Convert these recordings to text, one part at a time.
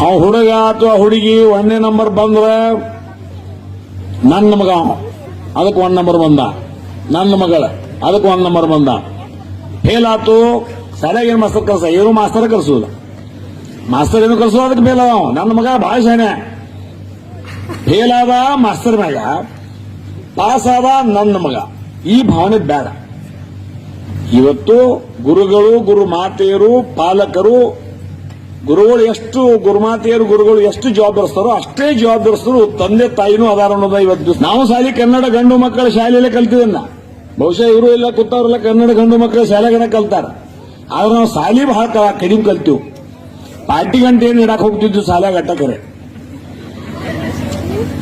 ಅವ ಹುಡುಗ ಅಥವಾ ಹುಡುಗಿ 1ನೇ ನಂಬರ್ ಬಂದ್ರ ನನ್ನ ಮಗ ಅದಕ್ಕೆ 1 ನಂಬರ್ ಬಂದ, ನನ್ನ ಮಗಳ ಅದಕ್ಕೆ 1 ನಂಬರ್ ಬಂದ. ಫೇಲ್ ಆತು, ಶಾಲೆಗೆ ಏನು ಮಾಸ್ತರ್ ಕಲ್ಸ, ಏನು ಮಾಸ್ತರ್ ಕಲ್ಸೋದು, ಮಾಸ್ತರ್ ಏನು ಕಲ್ಸೋ ಅದಕ್ಕೆ ಫೇಲ್ ಅದ. ನನ್ನ ಮಗ ಭಾಳ ಶಾನೆ, ಫೇಲ್ ಆದ ಮಾಸ್ತರ್ ಮ್ಯಾಗ, ಪಾಸ್ ಆದ ನನ್ನ ಮಗ. ಈ ಭಾವನೆ ಬೇಡ. ಇವತ್ತು ಗುರುಗಳು, ಗುರು ಮಾತೆಯರು, ಪಾಲಕರು, ಗುರುಗಳು ಎಷ್ಟು ಗುರುಮಾತೆಯರು, ಗುರುಗಳು ಎಷ್ಟು ಜವಾಬ್ದಾರಿಸ್ತಾರೋ ಅಷ್ಟೇ ಜವಾಬ್ದಾರಿಸ್ತರು ತಂದೆ ತಾಯಿನೂ ಅದಾರ ಅನ್ನೋದ. ಇವತ್ತು ನಾವು ಶಾಲೆ ಕನ್ನಡ ಗಂಡು ಮಕ್ಕಳ ಶಾಲೆಯಲ್ಲೇ ಕಲ್ತಿದ್ದನ್ನ, ಬಹುಶಃ ಇವರು ಎಲ್ಲ ಕೂತವ್ರೆಲ್ಲ ಕನ್ನಡ ಗಂಡು ಮಕ್ಕಳ ಶಾಲೆಗಳನ್ನ ಕಲ್ತಾರ. ಆದ್ರೆ ನಾವು ಶಾಲೆ ಬಹಳ ಕಡಿಮೆ ಕಲ್ತೀವಿ. ಪಾರ್ಟಿ ಗಂಟೆ ಏನು ಇಡಕ್ ಹೋಗ್ತಿದ್ವಿ ಶಾಲೆಗೆ ಅಟ್ಟಕರೆ.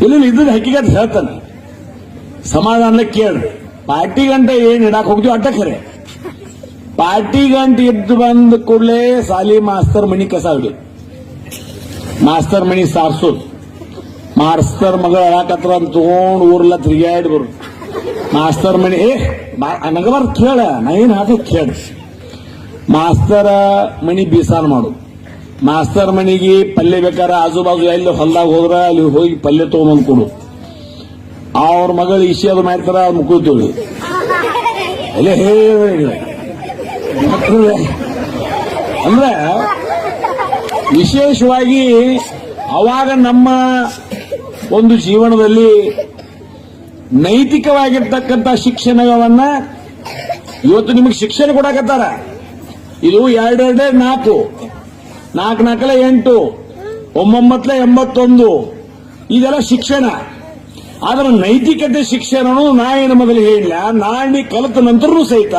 ಇಲ್ಲ ಇದ್ದ ಹಕ್ಕಿಗತ್ ಹೇಳ್ತಾನೆ, ಸಮಾಧಾನ ಕೇಳ್ರಿ. ಪಾರ್ಟಿ ಗಂಟೆ ಏನ್ ಇಡಕ್ ಹೋಗ್ತೀವಿ ಅಟ್ಟಕರೆ. ಪಾರ್ಟಿ ಗಂಟೆ ಇದ್ದು ಬಂದ ಕೂಡಲೇ ಸಾಲಿ ಮಾಸ್ತರ್ ಮನಿ ಕಸ ಹಿಡಿದು, ಮಾಸ್ತರ್ ಮನಿ ಸಾರ್ಸೋದು, ಮಾಸ್ತರ್ ಮಗಳ ಹೇಳಕತ್ರ ಅಂತ ತಗೊಂಡು ಊರೆಲ್ಲ ತಿರುಗಾಡಿ ಬರು. ಮಾಸ್ತರ್ ಮನಿ ನಗಬಾರ ಕೇಳ, ನಾ ಏನ್ ಹಾಕ ಕೇಳ. ಮಾಸ್ತರ ಮನಿ ಬೀಸಾನ್ ಮಾಡು, ಮಾಸ್ತರ್ ಮನಿಗೆ ಪಲ್ಯ ಬೇಕಾರ ಆಜು ಬಾಜು ಎಲ್ಲಿ ಹೊಲ್ದಾಗ ಹೋದ್ರ ಅಲ್ಲಿ ಹೋಗಿ ಪಲ್ಯ ತಗೊಂಡ್ ಕೊಡು. ಅವ್ರ ಮಗಳು ಇಶಿ ಅದು ಮಾಡ್ತಾರ, ಅವ್ರು ಮುಕ್ಕೋತೀವಿ ಎಲ್ಲ ಹೇಳಿ. ಅಂದ್ರೆ ವಿಶೇಷವಾಗಿ ಅವಾಗ ನಮ್ಮ ಒಂದು ಜೀವನದಲ್ಲಿ ನೈತಿಕವಾಗಿರ್ತಕ್ಕಂಥ ಶಿಕ್ಷಣವನ್ನ ಇವತ್ತು ನಿಮಗೆ ಶಿಕ್ಷಣ ಕೊಡಕತ್ತಾರ. ಇದು 2 4 4 4 8 9 81 ಇದೆಲ್ಲ ಶಿಕ್ಷಣ. ಆದ್ರೆ ನೈತಿಕತೆ ಶಿಕ್ಷಣ ನಾ ಏನು ಮೊದಲು ಹೇಳಿಲ್ಲ, ನಾಳೆ ಕಲಿತ ನಂತರನೂ ಸಹಿತ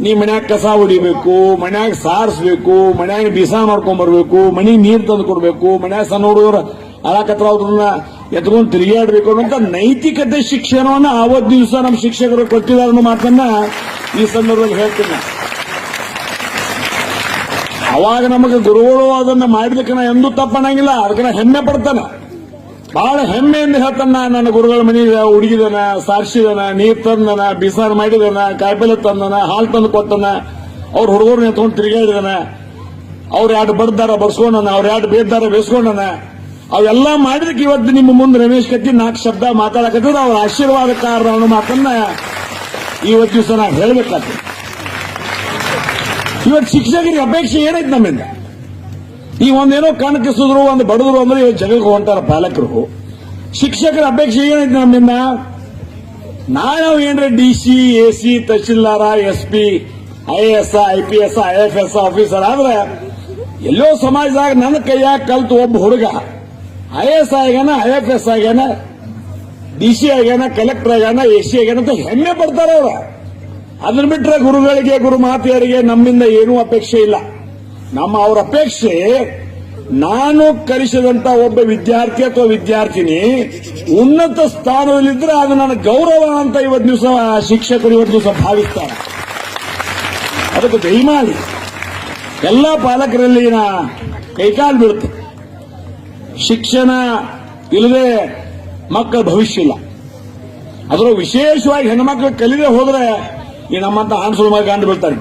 ನೀ ಮನ್ಯಾಗ ಕಸ ಹೊಡಿಬೇಕು, ಮನ್ಯಾಗ ಸಾರಿಸ್ಬೇಕು, ಮನ್ಯಾಗ ಬಿಸ ಮಾಡ್ಕೊಂಡ್ ಬರ್ಬೇಕು, ಮನೆಗೆ ನೀರು ತಂದು ಕೊಡ್ಬೇಕು, ಮನ್ಯಾಗ ಸಣ್ಣ ಹುಡುಗರು ಅಳಕತ್ರ ಅವ್ರನ್ನ ಎತ್ಕೊಂಡು ತಿರುಗಾಡ್ಬೇಕು ಅನ್ನೋಂತ ನೈತಿಕತೆ ಶಿಕ್ಷಣವನ್ನ ಆವತ್ತು ದಿವಸ ನಮ್ಮ ಶಿಕ್ಷಕರು ಕೊಟ್ಟಿದ್ದಾರೆ ಅನ್ನೋ ಮಾತನ್ನ ಈ ಸಂದರ್ಭದಲ್ಲಿ ಹೇಳ್ತೀನಿ. ಅವಾಗ ನಮಗೆ ಗುರುಗಳು ಅದನ್ನ ಮಾಡಿದಕ್ಕೆ ನಾ ಎಂದೂ ತಪ್ಪಣಂಗಿಲ್ಲ, ಅದಕ್ಕೆ ಹೆಮ್ಮೆ ಪಡ್ತಾನ, ಬಹಳ ಹೆಮ್ಮೆಯಿಂದ ಹೇಳ್ತಾನ. ನನ್ನ ಗುರುಗಳ ಮನೆಗೆ ಹುಡುಗಿದನ, ಸಾರಿಸಿದನ, ನೀರ್ ತಂದನ, ಬಿಸಾರ ಮಾಡಿದನ, ಕಾಯಿಪಲ್ಲೆ ತಂದನ, ಹಾಲು ತಂದು ಕೊಟ್ಟನ, ಅವ್ರ ಹುಡುಗರನ್ನ ಎತ್ಕೊಂಡು ತಿರುಗಾಡಿದನ, ಅವ್ರು 2 ಬಡ್ದಾರ ಬರ್ಸ್ಕೊಂಡನ, ಅವ್ರು 2 ಬೇದ್ದಾರ ಬೇಸ್ಕೊಂಡನ. ಅವೆಲ್ಲ ಮಾಡಿದಕ್ಕೆ ಇವತ್ತು ನಿಮ್ಮ ಮುಂದೆ ರಮೇಶ್ ಕತ್ತಿ 4 ಶಬ್ದ ಮಾತಾಡಕತ್ತಿದ್ರೆ ಅವ್ರ ಆಶೀರ್ವಾದ ಕಾರಣ ಅನ್ನೋ ಮಾತನ್ನ ಇವತ್ತು ದಿವಸ ನಾವು ಹೇಳ್ಬೇಕಾಗ್ತದೆ. ಇವತ್ತು ಶಿಕ್ಷಕರಿಗೆ ಅಪೇಕ್ಷೆ ಏನೈತೆ ನಮ್ಮಿಂದ? ಈ ಒಂದೇನೋ ಕಣ್ ಕಿಸಿದ್ರು, ಒಂದು ಬಡದ್ರು ಅಂದ್ರೆ ಇವತ್ತು ಜಗಕ್ಕೆ ಹೊಂಟಾರ ಪಾಲಕರು. ಶಿಕ್ಷಕರ ಅಪೇಕ್ಷೆ ಏನೈತೆ ನಮ್ಮಿಂದ? ನಾವು ಏನ್ರ DC, AC, ತಹಶೀಲ್ದಾರ, SP, IAS, IPS, IFS officer ಆದ್ರೆ ಎಲ್ಲೋ ಸಮಾಜದಾಗ ನನ್ನ ಕೈಯಾಗ ಕಲ್ತು ಒಬ್ಬ ಹುಡುಗ IAS ಆಗ್ಯಾನ, IFS ಆಗ್ಯಾನ, DC ಆಗ್ಯಾನ, ಕಲೆಕ್ಟರ್ ಆಗ್ಯಾನ, AC ಆಗ್ಯಾನ ಅಂತ ಹೆಮ್ಮೆ ಪಡ್ತಾರ ಅವ್ರ. ಅದನ್ನ ಬಿಟ್ರೆ ಗುರುಗಳಿಗೆ, ಗುರು ಮಾತೆಯರಿಗೆ ನಮ್ಮಿಂದ ಏನೂ ಅಪೇಕ್ಷೆ ಇಲ್ಲ. ಅವ್ರ ಅಪೇಕ್ಷೆ ನಾನು ಕಲಿಸಿದಂತ ಒಬ್ಬ ವಿದ್ಯಾರ್ಥಿ ಅಥವಾ ವಿದ್ಯಾರ್ಥಿನಿ ಉನ್ನತ ಸ್ಥಾನದಲ್ಲಿದ್ರೆ ಅದು ನನ್ನ ಗೌರವ ಅಂತ ಇವತ್ತು ದಿವಸ ಶಿಕ್ಷಕರು ಇವತ್ತು ದಿವಸ ಭಾವಿಸ್ತಾರೆ. ಅದಕ್ಕೆ ದಯಮಾಡಿ ಎಲ್ಲ ಪಾಲಕರಲ್ಲಿ ಕೈಕಾಲು ಬೀಳುತ್ತೆ. ಶಿಕ್ಷಣ ಇಲ್ಲದೆ ಮಕ್ಕಳ ಭವಿಷ್ಯ ಇಲ್ಲ. ಅದರ ವಿಶೇಷವಾಗಿ ಹೆಣ್ಮಕ್ಳು ಕಲಿದೆ ಹೋದ್ರೆ ಈ ನಮ್ಮಂತ ಹಾನ್ಸುಳು ಮಗ ಗಂಡು ಬೀಳ್ತಾರೆ.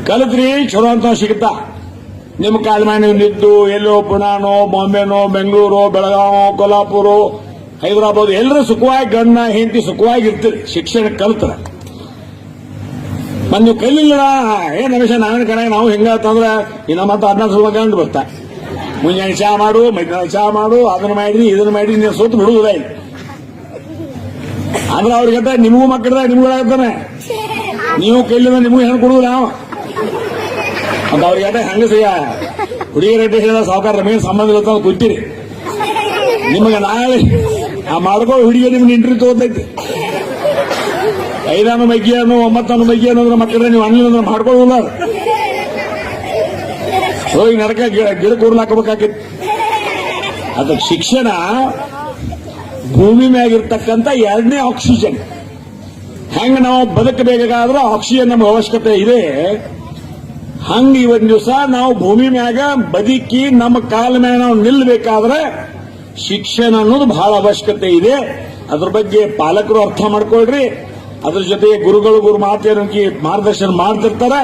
ಕಲಿತ್ರಿ ಚಲೋ ಅಂತ ಸಿಗುತ್ತಾ, ನಿಮ್ಮ ಕಾಲ ಮೇಲೆ ನಿದ್ದು ಎಲ್ಲೋ ಪುಣಾನೋ, ಬಾಂಬೆನೋ, ಬೆಂಗಳೂರು, ಬೆಳಗಾವೋ, ಕೊಲ್ಹಾಪುರ, ಹೈದರಾಬಾದ್ ಎಲ್ಲರೂ ಸುಖವಾಗಿ ಗಂಡ ಹೆಂಡತಿ ಸುಖವಾಗಿ ಇರ್ತೀರಿ ಶಿಕ್ಷಣ ಕಲಿತಾರೆ. ನೀವು ಕಲಿಲ್ಲ ಏನ್ ರಮೇಶ ನಾವೇನು ಕಡೆ ನಾವು ಹೆಂಗಂದ್ರೆ ಈ ನಮ್ಮಂತ 14 ಗಂಡು ಬರ್ತಾ ಮುಂಜಾನೆ ಚಾ ಮಾಡು, ಮಧ್ಯಾಹ್ನ ಚಾ ಮಾಡು, ಅದನ್ನ ಮಾಡಿದ್ರಿ ಇದನ್ನ ಮಾಡಿದ್ರಿ, ನೀವು ಸೋತು ಬಿಡುವುದ ಇಲ್ಲ. ಆದ್ರೆ ಅವ್ರಿಗೆ ನಿಮಗೂ ಮಕ್ಕಳ ನಿಮ್ಗಳಾಗ್ತಾನೆ, ನೀವು ಕೈಲಿಂದ ನಿಮಗೂ ಹೆಣ್ಣು ಕೊಡುವುದಿಲ್ಲ ನಾವು ಅಂತ ಅವ್ರಿಗೆ ಹೆಂಗಸಿಗ ಹುಡುಗಿಯರಡ್ಡೆ ಹೇಳಿದ ಸಾವುಕಾರ ರಮೇಶ್ ಸಂಬಂಧ ಇರುತ್ತೆ ಕೂತೀರಿ. ನಿಮಗೆ ನಾಳೆ ಆ ಮಾಡ್ಕೋ ಹುಡುಗಿ ನಿಮ್ಗೆ ಇಂಟರ್ವ್ಯೂ ತಗೋತೈತಿ. 5 ಮಗ್ಗಿಯನ್ನು 9 ಮಗ್ಗಿ ಅನ್ನೋದ್ರ ಮಕ್ಕಳ ನೀವು ಅಣ್ಣ ಮಾಡ್ಕೊಳ್ಳೋಲ್ಲ. ಹೋಗಿ ನರಕ ಗಿಡ ಕೂರ್ಲು ಹಾಕಬೇಕಾಗಿತ್ತು. ಅದಕ್ಕೆ ಶಿಕ್ಷಣ ಭೂಮಿ ಮ್ಯಾಗಿರ್ತಕ್ಕಂಥ 2ನೇ ಆಕ್ಸಿಜನ್. ಹೆಂಗ ನಾವು ಬದುಕಬೇಕಾದ್ರೆ ಆಕ್ಸಿಜನ್ ನಮ್ಗೆ ಅವಶ್ಯಕತೆ ಇದೆ, ಹಂಗ ಇವತ್ತು ದಿವಸ ನಾವು ಭೂಮಿ ಮ್ಯಾಗ ಬದುಕಿ ನಮ್ಮ ಕಾಲ ಮ್ಯಾಗ ನಾವು ನಿಲ್ಲಬೇಕಾದ್ರೆ ಶಿಕ್ಷಣ ಅನ್ನೋದು ಬಹಳ ಅವಶ್ಯಕತೆ ಇದೆ. ಅದ್ರ ಬಗ್ಗೆ ಪಾಲಕರು ಅರ್ಥ ಮಾಡ್ಕೊಳ್ರಿ. ಅದ್ರ ಜೊತೆಗೆ ಗುರುಗಳು ಗುರು ಮಾತೆಯರಿಗೆ ಮಾರ್ಗದರ್ಶನ ಮಾಡ್ತಿರ್ತಾರೆ.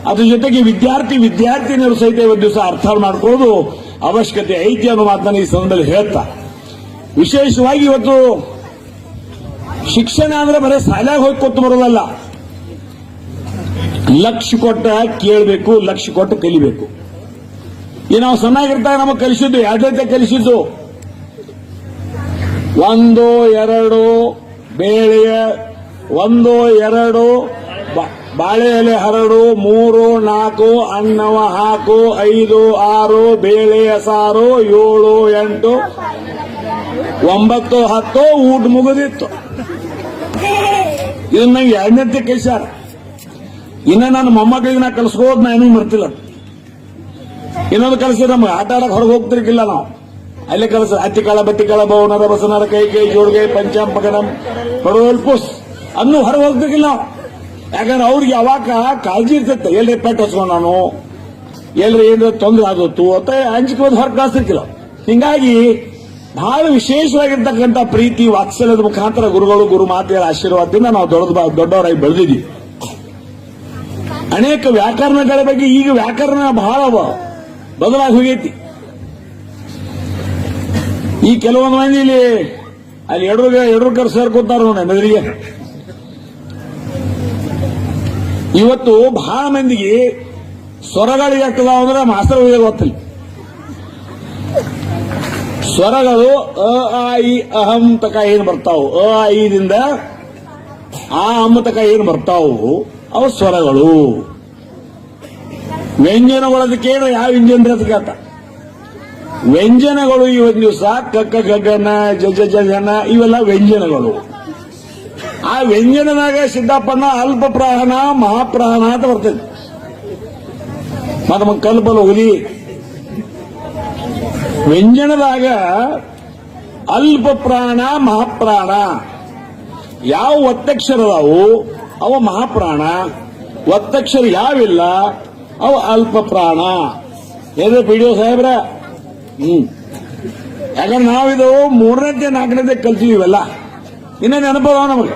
ಅದ್ರ ಜೊತೆಗೆ ವಿದ್ಯಾರ್ಥಿನಿಯರು ಸಹಿತ ಒಂದು ದಿವಸ ಅರ್ಥ ಮಾಡ್ಕೊಳ್ಳೋದು ಅವಶ್ಯಕತೆ ಐತಿ ಅನ್ನೋ ಮಾತನ್ನ ಈ ಸಂದರ್ಭದಲ್ಲಿ ಹೇಳ್ತಾ, ವಿಶೇಷವಾಗಿ ಇವತ್ತು ಶಿಕ್ಷಣ ಅಂದ್ರೆ ಬರೀ ಶಾಲೆಗೆ ಹೋಗಿ ಕೂತು ಬರೋದಲ್ಲ, ಲಕ್ಷ್ಯ ಕೊಟ್ಟ ಕೇಳಬೇಕು, ಲಕ್ಷ್ಯ ಕೊಟ್ಟು ಕಲಿಬೇಕು. ಈ ನಾವು ಸಣ್ಣಾಗಿರ್ತಾಗ ನಮಗೆ ಕಲಿಸಿದ್ದು ಯಾವ್ದೈತೆ ಕಲಿಸಿದ್ದು, 1 2 ಬೇಳೆಯ 1 2 ಬಾಳೆ ಎಲೆ ಹರಡು, 3 4 ಅನ್ನವ ಹಾಕು, 5 6 ಬೇಳೆಯ ಸಾರು, 7 8 9 10 ಊಟ ಮುಗಿದಿತ್ತು. ಇದನ್ನ ನಂಗೆ 2ನೇ ಕಲಿಸ್ಯಾರ. ಇನ್ನ ನನ್ನ ಮೊಮ್ಮಕ್ಕಳಿಗೆ ನಾ ಕಲಿಸ್ಕೋದ್ ನಾ ಏನೂ ಮರ್ತಿಲ್ಲ. ಇನ್ನೊಂದು ಕಲಿಸಿದ್ರೆ ನಮ್ಗೆ ಆಟ ಆಡಕ್ ಹೊರಗೆ ಹೋಗ್ತಿರ್ಕಿಲ್ಲ ನಾವು. ಅಲ್ಲೇ ಕಲಿಸ ಅತ್ತಿಕಾಳ ಬತ್ತಿಕಾಳ ಭವನರ ಬಸನರ ಕೈ ಜೋಡ್ಗೆ ಪಂಚಾಂ ಪಗಡಂ ಪಡೋಲ್ ಪುಸ್ ಅನ್ನೂ ಹೊರಗೆ ಹೋಗ್ತಿರ್ಕಿಲ್ಲ ನಾವು. ಯಾಕಂದ್ರೆ ಅವ್ರಿಗೆ ಯಾವಾಗ ಕಾಳಜಿ ಇರ್ತೈತೆ, ಎಲ್ರಿ ಪೆಟ್ಟು ಹಚ್ಕೊಂಡು ನಾನು ಎಲ್ರಿ ಏನಾರ ತೊಂದರೆ ಆದತ್ತು ಅಂತ ಅಂಜಿಕೆ ಹೋದ್ ಹೊರಗೆ ಕಳಿಸ್ತಿರ್ಕಿಲ್ಲ. ಹಿಂಗಾಗಿ ಬಹಳ ವಿಶೇಷವಾಗಿರ್ತಕ್ಕಂಥ ಪ್ರೀತಿ ವಾತ್ಸಲ್ಯದ ಮುಖಾಂತರ ಗುರುಗಳು ಗುರು ಮಾತೆಯರ ಆಶೀರ್ವಾದದಿಂದ ನಾವು ದೊಡ್ಡವರಾಗಿ ಬೆಳೆದಿದ್ದೀವಿ. ಅನೇಕ ವ್ಯಾಕರಣಗಳ ಬಗ್ಗೆ ಈಗ ವ್ಯಾಕರಣ ಬಹಳ ಬದಲಾಗಿ ಹೋಗೈತಿ. ಈ ಕೆಲವೊಂದು ಮಂದಿ ಇಲ್ಲಿ ಅಲ್ಲಿ ಎಡ್ರೂಕರ್ ಸೇರ್ಕೊತಾರ ನೋಡಿ ಮೆದರಿಗೆ. ಇವತ್ತು ಬಹಳ ಮಂದಿಗೆ ಸ್ವರಗಳಿಗೆ ಆಗ್ತದಾವ ಅಂದ್ರೆ ಮಾಸ್ತರ್ ಗೊತ್ತಿಲ್ಲ. ಸ್ವರಗಳು ಅ ಆ ಇ ಅಹಂ ತಕ ಏನ್ ಬರ್ತಾವು, ಅ ಆ ಇದಿಂದ ಆ ಅಮ್ಮ ತಕ ಏನ್ ಬರ್ತಾವು ಅವು ಸ್ವರಗಳು. ವ್ಯಂಜನಗಳದಕ್ಕೇನು ಯಾವ ವ್ಯಂಜನ ಅದಕ್ಕಂತ ವ್ಯಂಜನಗಳು ಈ ಒಂದು ದಿವಸ ಕಕ್ಕ ಗಗನ ಜಜ ಜನ ಇವೆಲ್ಲ ವ್ಯಂಜನಗಳು. ಆ ವ್ಯಂಜನದಾಗ ಸಿದ್ದಪ್ಪನ ಅಲ್ಪ ಪ್ರಾಣ ಮಹಾಪ್ರಾಣ ಅಂತ ಬರ್ತದೆ. ನಮ್ಮ ಕಲ್ಪಲು ಹುಲಿ ವ್ಯಂಜನದಾಗ ಅಲ್ಪ ಪ್ರಾಣ ಮಹಾಪ್ರಾಣ. ಯಾವ ಒತ್ತಕ್ಷರದಾವು ಅವು ಮಹಾಪ್ರಾಣ, ಒತ್ತಕ್ಷರ ಯಾವಿಲ್ಲ ಅವು ಅಲ್ಪ ಪ್ರಾಣ. ಏನ್ರಿ ಪಿಡಿಒ ಸಾಹೇಬ್ರ? ಯಾಕಂದ್ರೆ ನಾವಿದು 3ನೇ 4ನೇ ಕಲ್ತೀವಿ ಇವೆಲ್ಲ. ಇನ್ನ ನೆನಪದ ನಮಗೆ.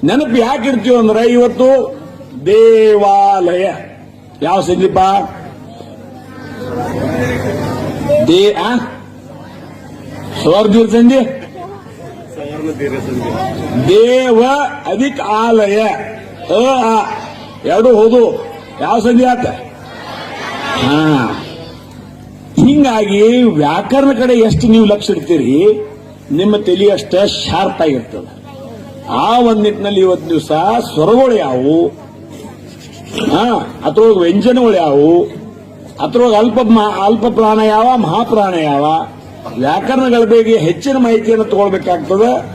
ನೆನಪು ಯಾಕೆ ಇರ್ತೀವಿ ಅಂದ್ರೆ ಇವತ್ತು ದೇವಾಲಯ ಯಾವ ಸಂದೀಪ ಸ್ವರ್ಧೀರ್ ಸಂಜೆ ದೇವ ಅಧಿಕ ಆಲಯ ಎರಡು ಹೋದು ಯಾವ ಸಂಧಿ ಆತ. ಹಿಂಗಾಗಿ ವ್ಯಾಕರಣ ಕಡೆ ಎಷ್ಟು ನೀವು ಲಕ್ಷ್ಯ ಇಡ್ತೀರಿ ನಿಮ್ಮ ತಲೆ ಅಷ್ಟ ಶಾರ್ಪ್ ಆಗಿರ್ತದೆ. ಆ ಒಂದ್ ನಿಟ್ಟಿನಲ್ಲಿ ಇವತ್ತು ದಿವಸ ಸ್ವರಗಳು ಯಾವುವು, ಅದ್ರೊಳಗೆ ವ್ಯಂಜನಗಳು ಯಾವುವು, ಅದ್ರೊಳಗೆ ಅಲ್ಪ ಪ್ರಾಣ ಯಾವ ಮಹಾಪ್ರಾಣ ಯಾವ, ವ್ಯಾಕರಣಗಳ ಬಗ್ಗೆ ಹೆಚ್ಚಿನ ಮಾಹಿತಿಯನ್ನು ತಗೊಳ್ಬೇಕಾಗ್ತದೆ.